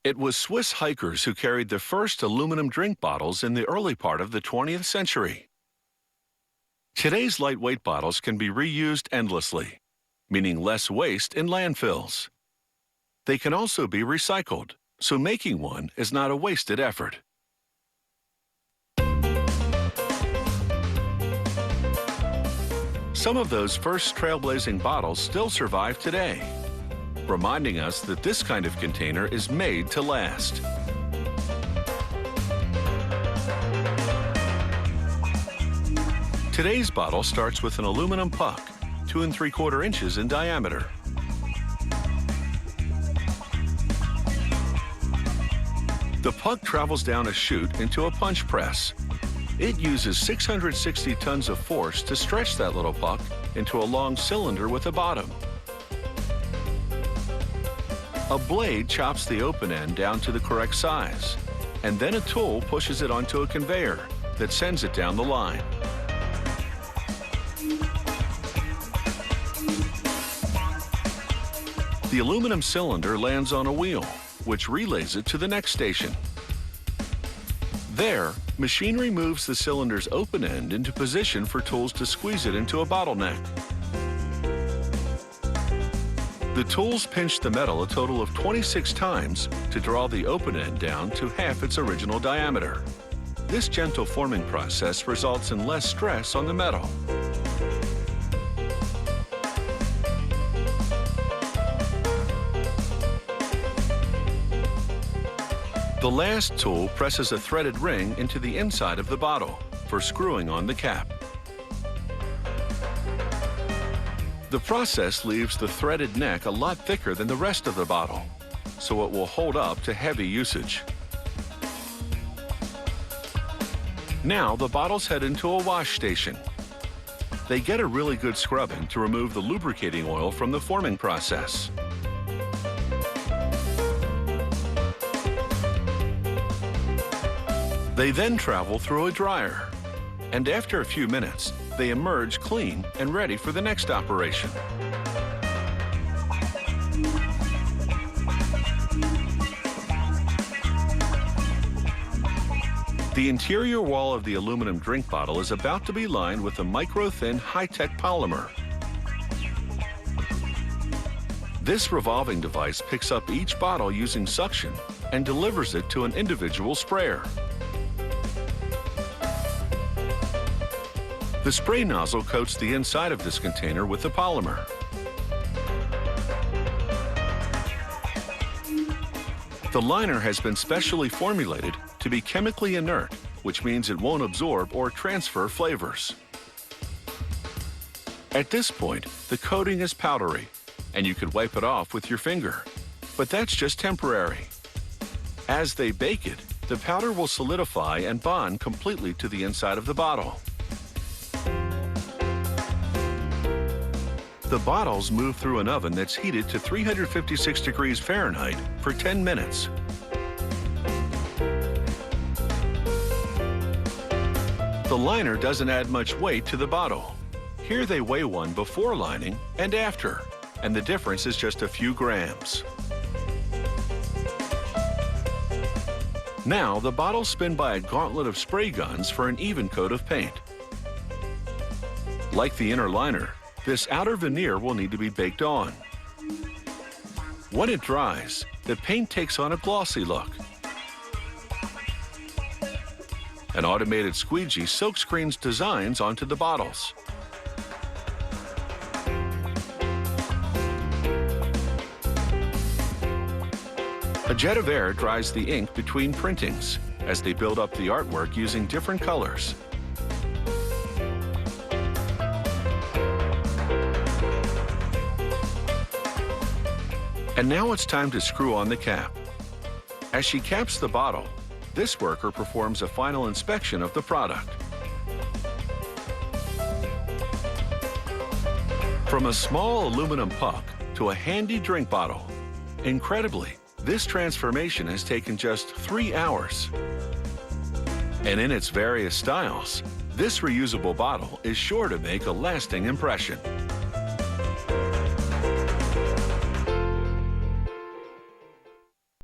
It was Swiss hikers who carried the first aluminum drink bottles in the early part of the 20th century. Today's lightweight bottles can be reused endlessly, meaning less waste in landfills. They can also be recycled, so making one is not a wasted effort. Some of those first trailblazing bottles still survive today, reminding us that this kind of container is made to last. Today's bottle starts with an aluminum puck, 2 3/4 inches in diameter. The puck travels down a chute into a punch press. It uses 660 tons of force to stretch that little puck into a long cylinder with a bottom. A blade chops the open end down to the correct size, and then a tool pushes it onto a conveyor that sends it down the line. The aluminum cylinder lands on a wheel, which relays it to the next station. There, machinery moves the cylinder's open end into position for tools to squeeze it into a bottleneck. The tools pinch the metal a total of 26 times to draw the open end down to half its original diameter. This gentle forming process results in less stress on the metal. The last tool presses a threaded ring into the inside of the bottle for screwing on the cap. The process leaves the threaded neck a lot thicker than the rest of the bottle, so it will hold up to heavy usage. Now the bottles head into a wash station. They get a really good scrubbing to remove the lubricating oil from the forming process. They then travel through a dryer, and after a few minutes, they emerge clean and ready for the next operation. The interior wall of the aluminum drink bottle is about to be lined with a micro-thin high-tech polymer. This revolving device picks up each bottle using suction and delivers it to an individual sprayer. The spray nozzle coats the inside of this container with the polymer. The liner has been specially formulated to be chemically inert, which means it won't absorb or transfer flavors. At this point, the coating is powdery, and you could wipe it off with your finger, but that's just temporary. As they bake it, the powder will solidify and bond completely to the inside of the bottle. The bottles move through an oven that's heated to 356 degrees Fahrenheit for 10 minutes. The liner doesn't add much weight to the bottle. Here they weigh one before lining and after, and the difference is just a few grams. Now the bottles spin by a gauntlet of spray guns for an even coat of paint. Like the inner liner, this outer veneer will need to be baked on. When it dries, the paint takes on a glossy look. An automated squeegee silkscreens designs onto the bottles. A jet of air dries the ink between printings as they build up the artwork using different colors. And now it's time to screw on the cap. As she caps the bottle, this worker performs a final inspection of the product. From a small aluminum puck to a handy drink bottle, incredibly, this transformation has taken just 3 hours. And in its various styles, This reusable bottle is sure to make a lasting impression.